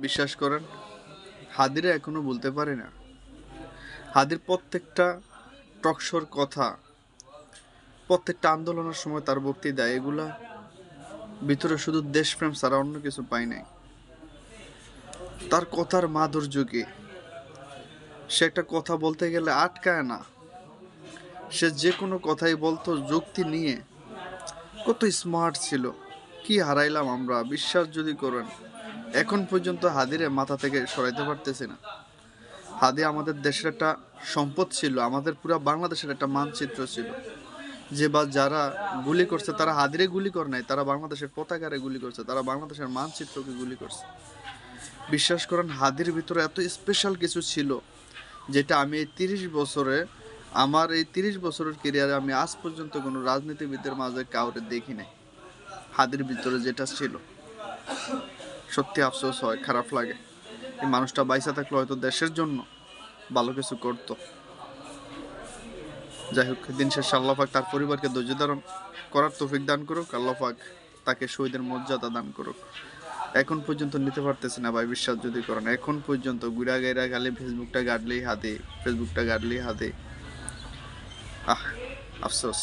বিশ্বাস করেন, হাদিরা এখনো বলতে পারে না। হাদির প্রত্যেকটা টকশোর কথা, প্রত্যেকটা আন্দোলনের সময় তার বক্তৃতা, এগুলা ভিতরে শুধু দেশপ্রেম ছাড়া অন্য কিছু পাই নাই। তার কথার মাধুর্য কি, সে একটা কথা বলতে গেলে আটকায় না, সে যে কোনো কথাই বলতো যুক্তি নিয়ে। কত স্মার্ট ছিল, কি হারাইলাম আমরা, বিশ্বাস যদি করেন। এখন পর্যন্ত হাদিরে মাথা থেকে সরাইতে পারতেছি না। হাদি আমাদের দেশের একটা সম্পদ ছিল, আমাদের পুরো বাংলাদেশের একটা মানচিত্র ছিল। যে বা যারা গুলি করছে তারা হাদিরে গুলি করে নাই, তারা বাংলাদেশের পতাকারে গুলি করছে, তারা বাংলাদেশের মানচিত্রকে গুলি করছে। বিশ্বাস করেন, হাদির ভিতরে এত স্পেশাল কিছু ছিল, যেটা আমি এই 30 বছরে, আমার এই 30 বছরের কেরিয়ারে আমি আজ পর্যন্ত কোনো রাজনীতিবিদের মাঝে কাউরে দেখি নাই। হাদির ভিতরে যেটা ছিল, সত্যি আফসোস হয়, খারাপ লাগে। এই মানুষটা বাইসা থাকলে হয়তো দেশের জন্য ভালো কিছু করতো। যাই হোক, দিন শেষে আল্লাহ পাক তার পরিবারকে ধৈর্য ধারণ করার তৌফিক দান করুক। আল্লাহ পাক তাকে শহীদের মর্যাদা দান করুক। এখন পর্যন্ত নিতে পারতেছি না ভাই, বিশ্বাস যদি করেন। এখন পর্যন্ত গুড়া গাইরা খালি ফেসবুকটা গাড়লেই হাতে, ফেসবুকটা গাড়লেই হাতে। আহ, আফসোস।